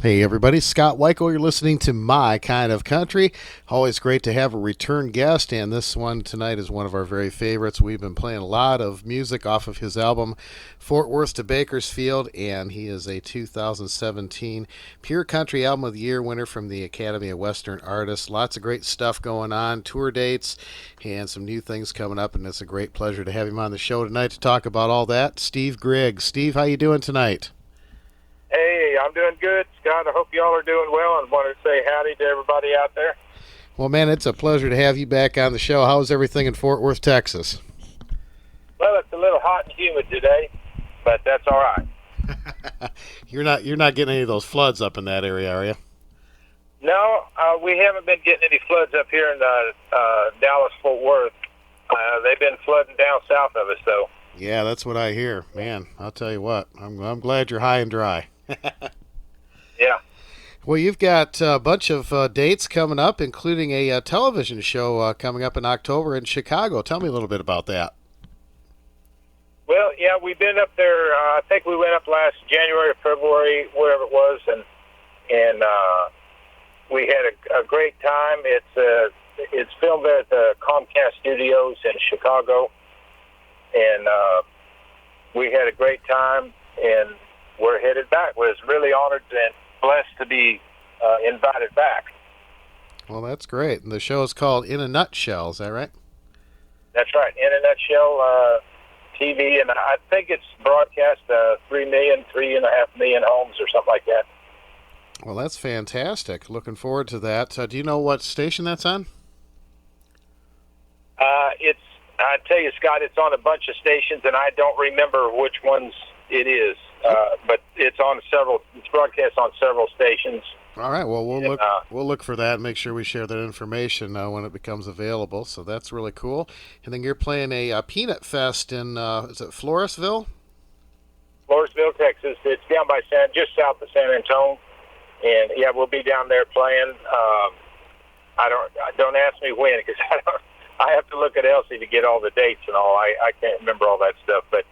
Hey everybody, Scott Wikle. You're listening to My Kind of Country. Always great to have a return guest, and this one tonight is one of our very favorites. We've been playing a lot of music off of his album Fort Worth to Bakersfield, and he is a 2017 Pure Country Album of the Year winner from the Academy of Western Artists. Lots of great stuff going on, tour dates, and some new things coming up, and it's a great pleasure to have him on the show tonight to talk about all that. Steve Griggs. Steve, how you doing tonight? Hey, I'm doing good, Scott. I hope y'all are doing well, and wanted to say howdy to everybody out there. Well, man, it's a pleasure to have you back on the show. How's everything in Fort Worth, Texas? Well, it's a little hot and humid today, but that's all right. You're not getting any of those floods up in that area, are you? No, we haven't been getting any floods up here in Dallas-Fort Worth. They've been flooding down south of us, though. Yeah, that's what I hear. Man, I'll tell you what. I'm glad you're high and dry. Yeah. Well, you've got a bunch of dates coming up, including a television show coming up in October in Chicago. Tell me a little bit about that. Well, yeah, we've been up there. I think we went up last January or February, whatever it was, and we had a great time. It's filmed there at the Comcast Studios in Chicago, and we had a great time, and we're headed back. Was really honored and blessed to be invited back. Well, that's great. And the show is called In a Nutshell, is that right? That's right, In a Nutshell TV, and I think it's broadcast 3.5 million homes or something like that. Well, that's fantastic. Looking forward to that. Do you know what station that's on? I tell you, Scott, it's on a bunch of stations, and I don't remember which ones it is. But it's on several. It's broadcast on several stations. All right. Well, we'll look for that and make sure we share that information when it becomes available. So that's really cool. And then you're playing a Peanut Fest in is it Floresville? Floresville, Texas. It's down by just south of San Antonio, and yeah, we'll be down there playing. Don't ask me when, because I have to look at Elsie to get all the dates and all. I can't remember all that stuff, but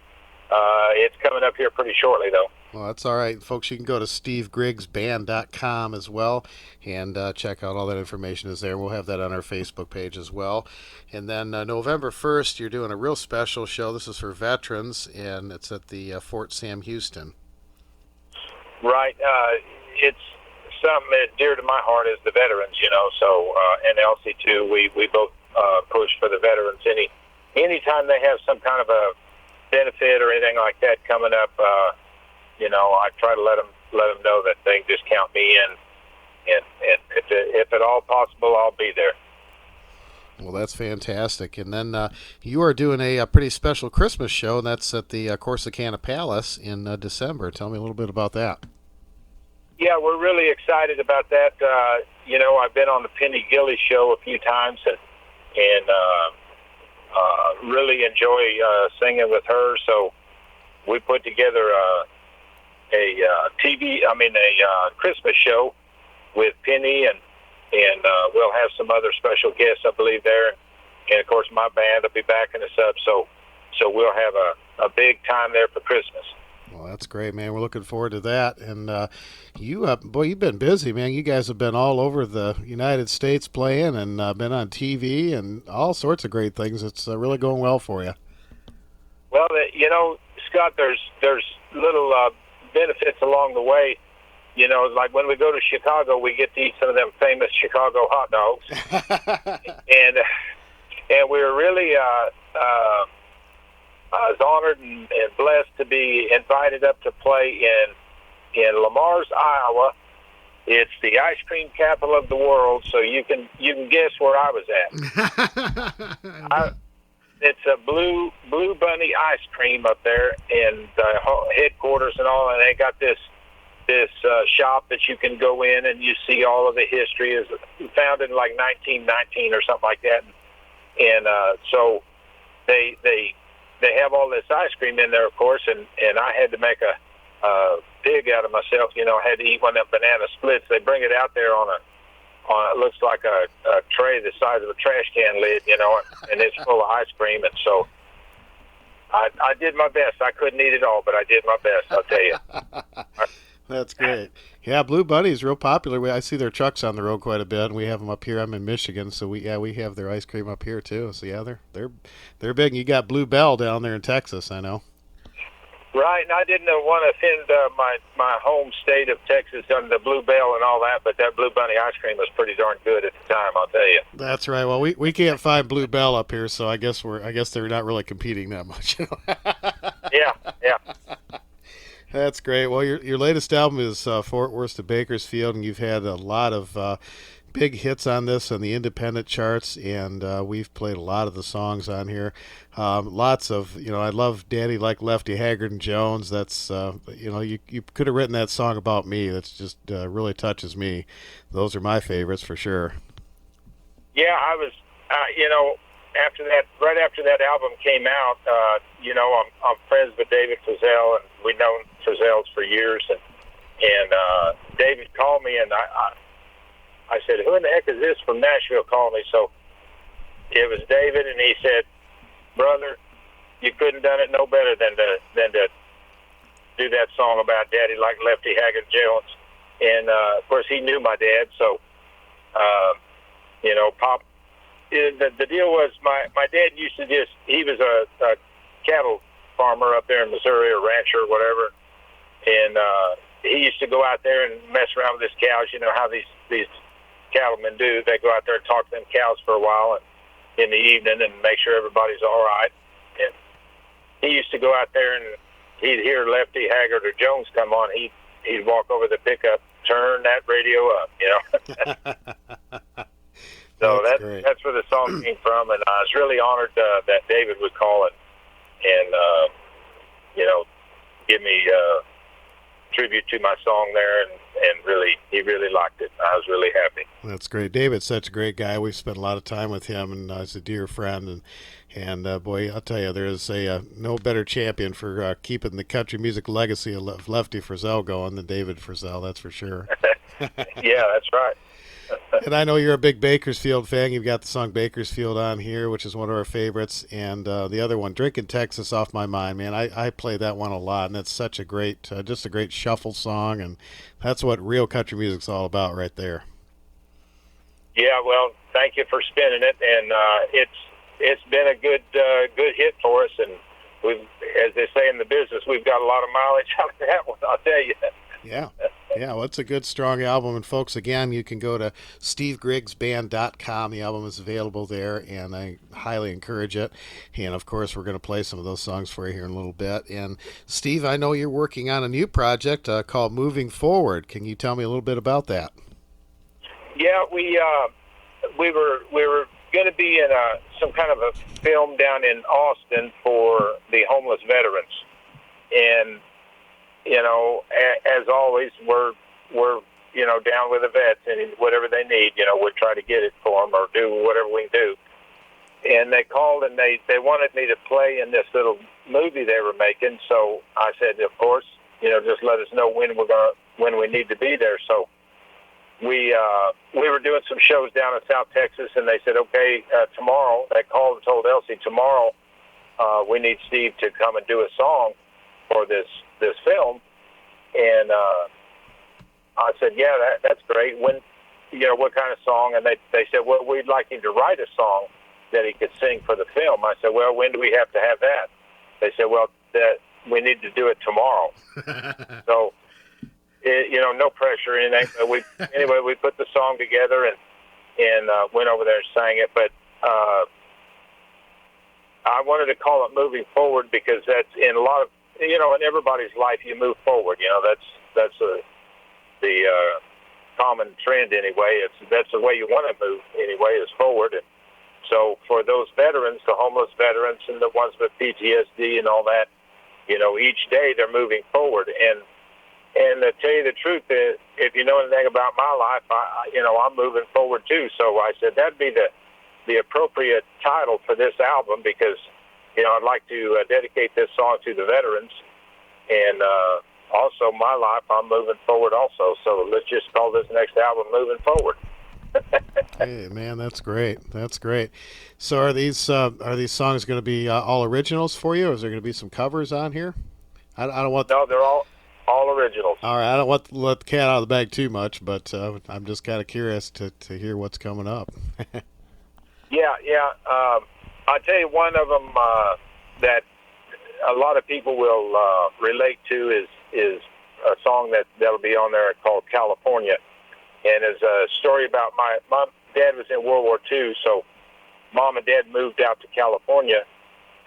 it's coming up here pretty shortly, though. Well, that's all right. Folks, you can go to stevegrigsband.com as well and check out all that information is there. We'll have that on our Facebook page as well. And then November 1st, you're doing a real special show. This is for veterans, and it's at the Fort Sam Houston. Right. It's something that's dear to my heart is the veterans, so and Elsie, too. We both push for the veterans. Anytime they have some kind of a benefit or anything like that coming up, I try to let them know that they can just count me in, and if at all possible, I'll be there. Well, that's fantastic. And then you are doing a pretty special Christmas show, and that's at the Corsicana Palace in December. Tell me a little bit about that. Yeah, we're really excited about that. I've been on the Penny Gilly show a few times, and really enjoy singing with her. So we put together a Christmas show with Penny, and we'll have some other special guests, I believe, there. And of course, my band will be backing us up. So we'll have a big time there for Christmas. Well, that's great, man. We're looking forward to that. And you've been busy, man. You guys have been all over the United States playing, and been on TV and all sorts of great things. It's really going well for you. Well, Scott, there's little benefits along the way. Like when we go to Chicago, we get to eat some of them famous Chicago hot dogs, and we're really I was honored and blessed to be invited up to play in Lamar's, Iowa. It's the ice cream capital of the world, so you can guess where I was at. It's a Blue Bunny ice cream up there in the headquarters and all, and they got this shop that you can go in and you see all of the history. Is founded in like 1919 or something like that, and so they have all this ice cream in there, of course, and I had to make a pig out of myself. I had to eat one of them banana splits. They bring it out there on it looks like a tray the size of a trash can lid, and it's full of ice cream. And so I did my best. I couldn't eat it all, but I did my best, I'll tell you. That's great. Yeah, Blue Bunny's real popular. I see their trucks on the road quite a bit, and we have them up here. I'm in Michigan, so we have their ice cream up here too. So yeah, they're big. And you got Blue Bell down there in Texas, I know. Right, and I didn't want to offend my home state of Texas on the Blue Bell and all that, but that Blue Bunny ice cream was pretty darn good at the time, I'll tell you. That's right. Well, we can't find Blue Bell up here, so I guess they're not really competing that much. Yeah, yeah. That's great. Well, your latest album is Fort Worth to Bakersfield, and you've had a lot of big hits on this on the independent charts, and we've played a lot of the songs on here. Lots of, I love Daddy Like Lefty Haggard and Jones. That's, you could have written that song about me. That's just really touches me. Those are my favorites for sure. Yeah, I was, right after that album came out, I'm friends with David Frizzell, and we've known Frizzell's for years, and David called me, and I said, who in the heck is this from Nashville calling me? So it was David, and he said, brother, you couldn't have done it no better than to do that song about Daddy Like Lefty Haggard Jones. And, of course, he knew my dad, so, Pop, the deal was my dad used to he was a cattle farmer up there in Missouri, or rancher or whatever, and he used to go out there and mess around with his cows. You know how these cattlemen do. They go out there and talk to them cows for a while and in the evening and make sure everybody's all right. And he used to go out there and he'd hear Lefty Haggard or Jones come on. He'd walk over the pickup, turn that radio up, So that's where the song came from, and I was really honored that David would call it and give me tribute to my song there, and he really liked it. I was really happy. That's great. David's such a great guy. We've spent a lot of time with him, and he's a dear friend. And boy, I'll tell you, there is no better champion for keeping the country music legacy of Lefty Frizzell going than David Frizzell. That's for sure. Yeah, that's right. And I know you're a big Bakersfield fan. You've got the song Bakersfield on here, which is one of our favorites. And the other one, Drinking Texas, off my mind, man. I play that one a lot, and it's such a great, just a great shuffle song. And that's what real country music's all about right there. Yeah, well, thank you for spinning it. And it's been a good hit for us. And we've, as they say in the business, we've got a lot of mileage out of that one, I'll tell you. Yeah. Yeah, well, it's a good, strong album. And, folks, again, you can go to SteveGriggsBand.com. The album is available there, and I highly encourage it. And, of course, we're going to play some of those songs for you here in a little bit. And, Steve, I know you're working on a new project called Moving Forward. Can you tell me a little bit about that? Yeah, we were going to be in some kind of a film down in Austin for the homeless veterans. And as always, we're down with the vets, and whatever they need, we'll try to get it for them or do whatever we can do. And they called, and they wanted me to play in this little movie they were making. So I said, of course, just let us know when we need to be there. So we were doing some shows down in South Texas, and they said, okay, tomorrow. They called and told Elsie, tomorrow we need Steve to come and do a song for this film. And I said, yeah, that's great. When, what kind of song? And they said, well, we'd like him to write a song that he could sing for the film. I said, well, when do we have to have that? They said, well, we need to do it tomorrow. So, no pressure or anything. But we put the song together and went over there and sang it. But I wanted to call it Moving Forward because that's in a lot of, in everybody's life, you move forward. That's the common trend anyway. That's the way you want to move anyway, is forward. And so for those veterans, the homeless veterans and the ones with PTSD and all that, each day they're moving forward. And to tell you the truth, if you know anything about my life, I'm moving forward too. So I said that'd be the appropriate title for this album because, I'd like to dedicate this song to the veterans, and also my life, I'm moving forward also. So let's just call this next album Moving Forward. Hey, man, that's great. That's great. So are these songs going to be all originals for you, or is there going to be some covers on here? I don't want... No, they're all all originals. All right, I don't want to let the cat out of the bag too much, but I'm just kind of curious to hear what's coming up. Yeah. I'll tell you one of them that a lot of people will relate to is a song that'll be on there called California. And it's a story about my dad was in World War II, so Mom and Dad moved out to California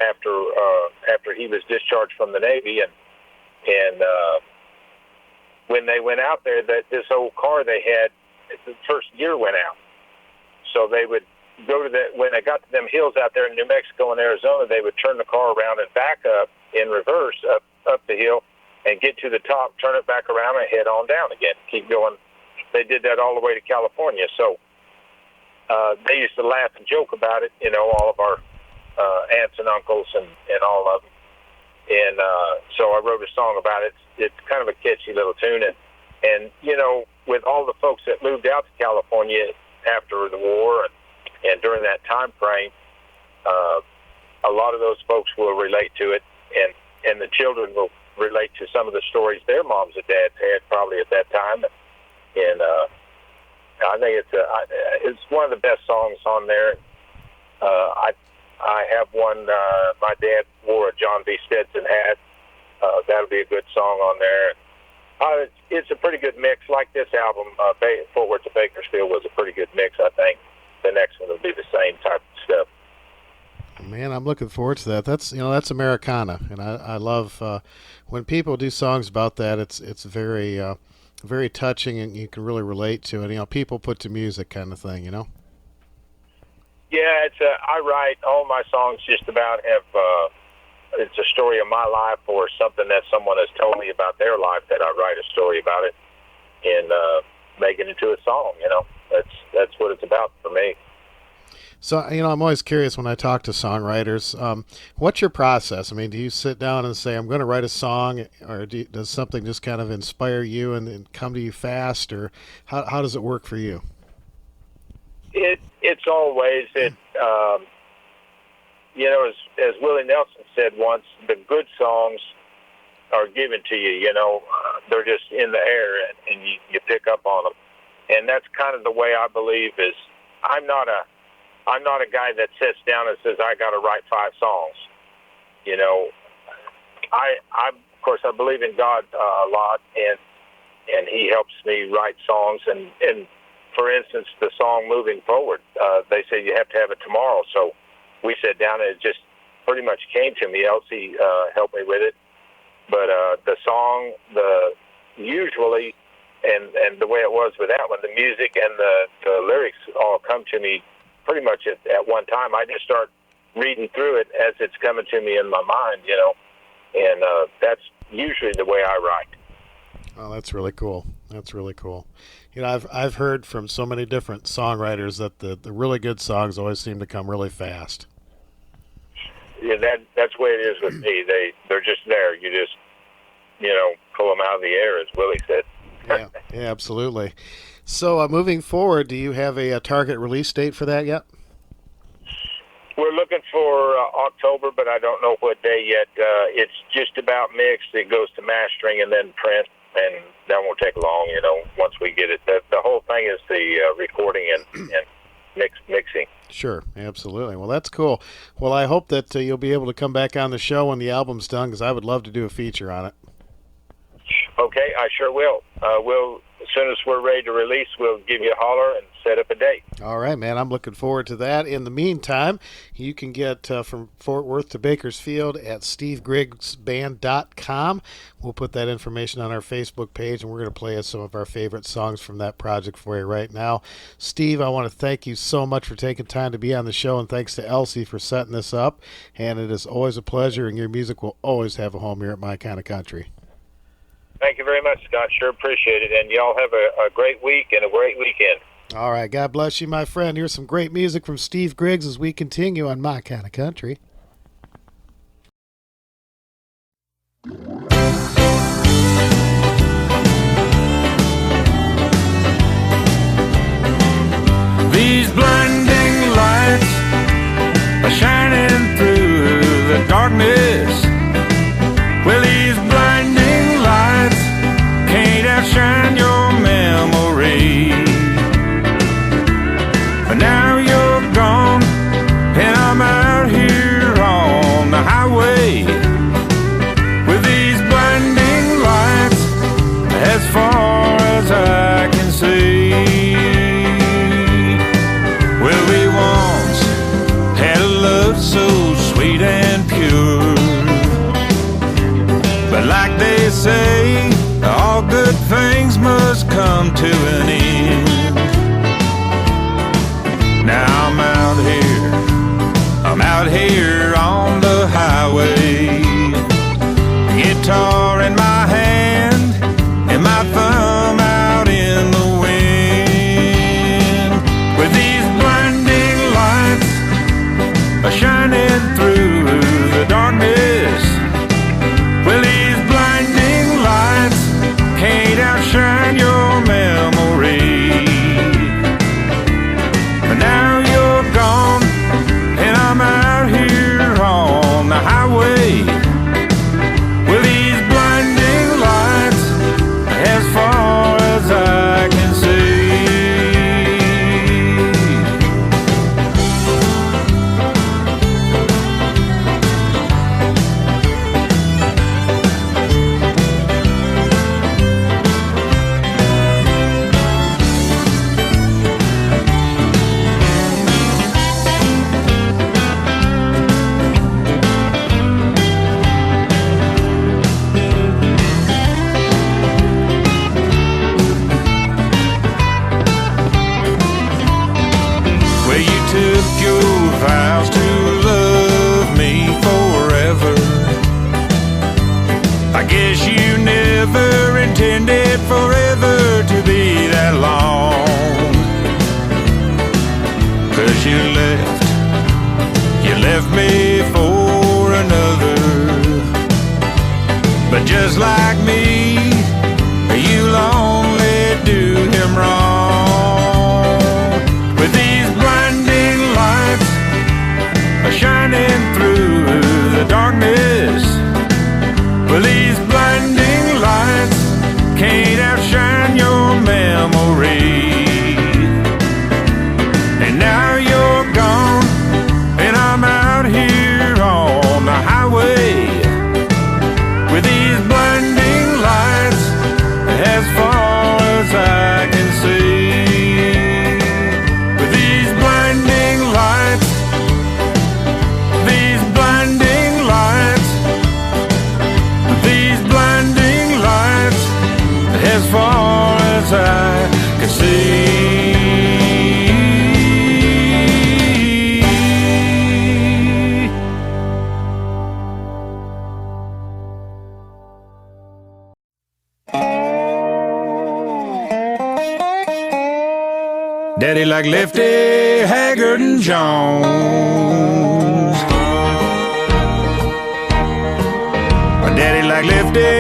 after he was discharged from the Navy, and when they went out there, this old car they had, the first gear went out. So they would go to when they got to them hills out there in New Mexico and Arizona, they would turn the car around and back up in reverse up the hill and get to the top, turn it back around and head on down again. Keep going. They did that all the way to California. So they used to laugh and joke about it, all of our aunts and uncles and all of them. And so I wrote a song about it. It's kind of a catchy little tune. And with all the folks that moved out to California after the war and during that time frame, a lot of those folks will relate to it, and the children will relate to some of the stories their moms and dads had probably at that time. And I think it's one of the best songs on there. I have one. My dad wore a John B. Stetson hat. That'll be a good song on there. It's a pretty good mix. Like this album, Fort Worth to Bakersfield was a pretty good mix. I think the next one will be the same type of stuff. Man, I'm looking forward to that. That's Americana, and I love when people do songs about that. It's very very touching, and you can really relate to it. People put to music kind of thing. Yeah, I write all my songs just about have it's a story of my life or something that someone has told me about their life that I write a story about it and make it into a song. That's what it's about for me. So, I'm always curious when I talk to songwriters, what's your process? I mean, do you sit down and say, I'm going to write a song, or does something just kind of inspire you and come to you fast, or how does it work for you? It's always, as Willie Nelson said once, the good songs are given to you, they're just in the air and you pick up on them. And that's kind of the way I believe is I'm not a guy that sits down and says, I got to write 5 songs. Of course, I believe in God a lot, and he helps me write songs. And for instance, the song Moving Forward, they say you have to have it tomorrow. So we sat down and it just pretty much came to me. Elsie helped me with it. But the song, usually, and the way it was with that one, the music and the lyrics all come to me pretty much at one time. I just start reading through it as it's coming to me in my mind, and that's usually the way I write. Oh, that's really cool. That's really cool. I've heard from so many different songwriters that the really good songs always seem to come really fast. Yeah, that's the way it is with me. They're just there. You just pull them out of the air, as Willie said. Yeah, absolutely. So moving forward, do you have a target release date for that yet? We're looking for October, but I don't know what day yet. It's just about mixed. It goes to mastering and then print, and that won't take long, once we get it. The whole thing is the recording and mixing. Sure, absolutely. Well, that's cool. Well, I hope that you'll be able to come back on the show when the album's done, because I would love to do a feature on it. Okay, I sure will. As soon as we're ready to release, we'll give you a holler and set up a date. All right, man. I'm looking forward to that. In the meantime, you can get from Fort Worth to Bakersfield at stevegrigsband.com. We'll put that information on our Facebook page, and we're going to play some of our favorite songs from that project for you right now. Steve, I want to thank you so much for taking time to be on the show, and thanks to Elsie for setting this up. And it is always a pleasure, and your music will always have a home here at My Kind of Country. Thank you very much, Scott. Sure appreciate it. And y'all have a great week and a great weekend. All right. God bless you, my friend. Here's some great music from Steve Griggs as we continue on My Kind of Country. These blinding lights are shining through the darkness. Well, these blinding lights come to an end. Now I'm out here on the highway, guitar in my hand and my thumb out in the wind, with these blinding lights shining through the darkness. Well, these blinding lights can't outshine your memory. But now you're gone and I'm out here on the highway. Well, these blinding lights, as far as I can see. Vows to love me forever. I guess you never intended forever to be that long, 'cause you left me for another. But just like me, you'll only do him wrong. With these blinding lights shining through the darkness, well, these blinding lights can't outshine your memory. And now you're gone and I'm out here on the highway, with these blinding lights as far as I can see. With these blinding lights, these blinding lights, these blinding lights, as far as I can see. Daddy like Lefty, Haggard, and Jones. Daddy like Lefty,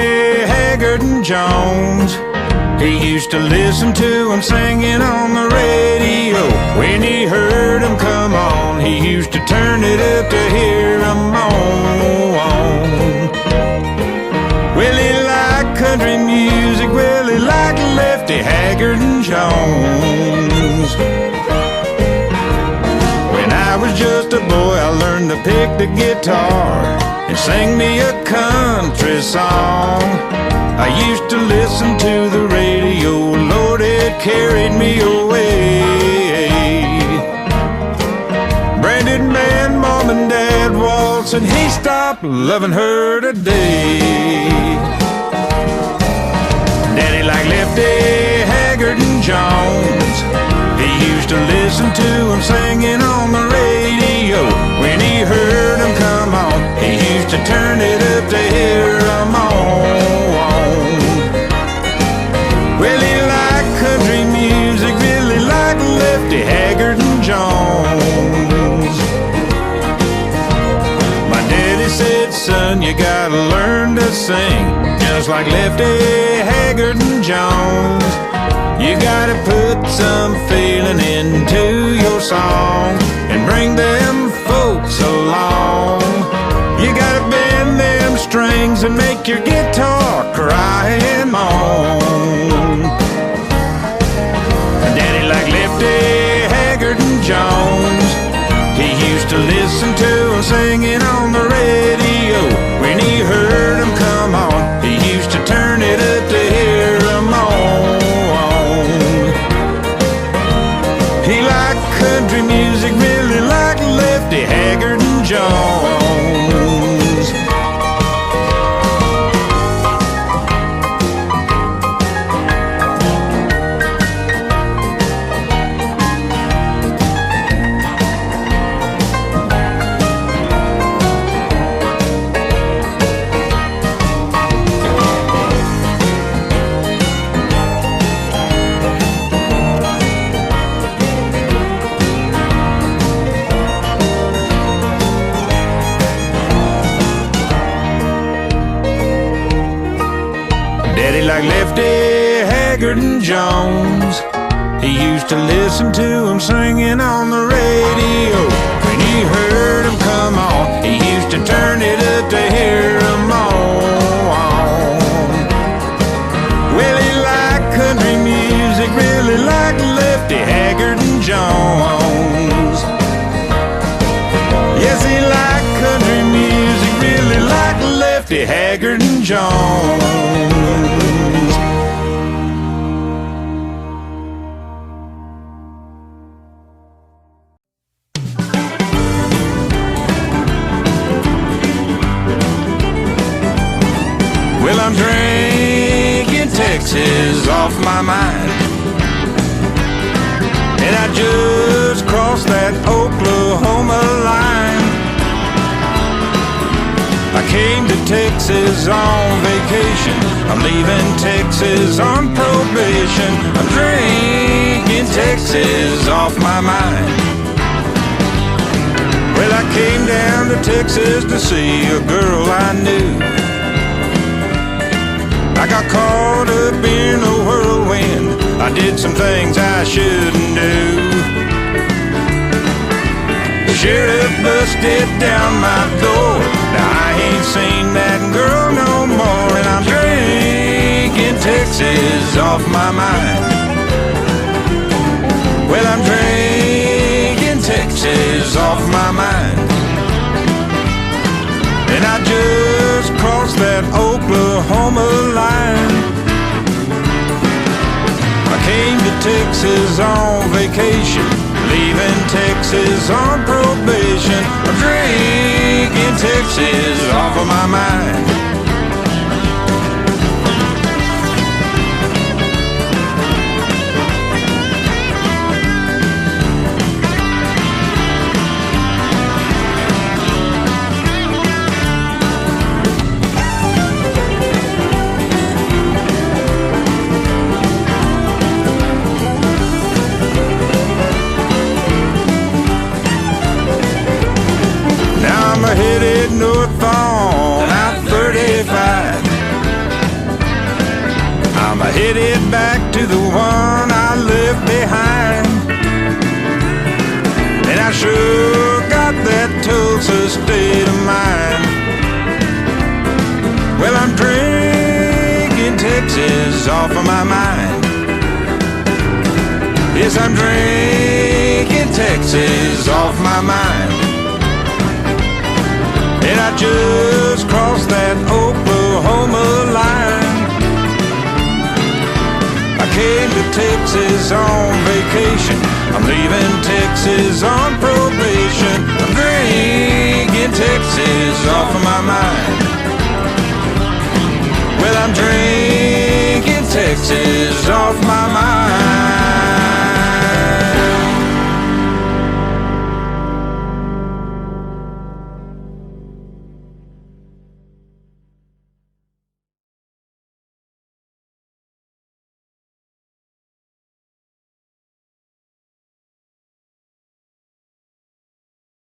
Haggard, and Jones. He used to listen to them singing on the radio. When he heard them come on, he used to turn it up to hear them moan. Well, he liked country music, well, he liked Lefty, Haggard, and Jones. When I was just a boy, I learned to pick the guitar and sang me a country song. I used to listen to the radio, Lord, it carried me away. Branded man, mom and dad waltz, and he stopped loving her today. Daddy like Lefty, Haggard, and Jones. He used to listen to him singing on the radio. When he heard him come on, he used to turn it up to hear him on. Well, he liked country music, really liked Lefty, Haggard, and Jones. My daddy said, son, you gotta learn to sing just like Lefty, Haggard, and Jones. You gotta put some feeling into your song and bring them folks along. You gotta bend them strings and make your guitar cry and moan. Daddy like Lefty, Haggard, and Jones. He used to listen to them singing on the radio. When he heard them come on, he used to turn it up to hear them on. He liked country music, really liked Lefty, Haggard, and Jones. Haggard and Jones. He used to listen to him singing on the radio. When he heard him come on, he used to turn it up to hear him on. Well, he liked country music, really liked Lefty Haggard and Jones. Yes, he liked country music, really liked Lefty Haggard and Jones. Well, I'm drinking Texas off my mind, and I just crossed that Oklahoma line. I came to Texas on vacation. I'm leaving Texas on probation. I'm drinking Texas off my mind. Well, I came down to Texas to see a girl I knew. I got caught up in a whirlwind. I did some things I shouldn't do. The sheriff busted down my door. Now I ain't seen that girl no more, and I'm drinking Texas off my mind. Well, I'm drinking Texas off my mind, and I just crossed that Oklahoma line. I came to Texas on vacation, leaving Texas on probation. I'm drinking Texas off of my mind. Headed north on I-35. I'm headed back to the one I left behind, and I sure got that Tulsa state of mind. Well, I'm drinking Texas off of my mind. Yes, I'm drinking Texas off my mind. And I just crossed that Oklahoma line. I came to Texas on vacation. I'm leaving Texas on probation. I'm drinking Texas off of my mind. Well, I'm drinking Texas off my mind.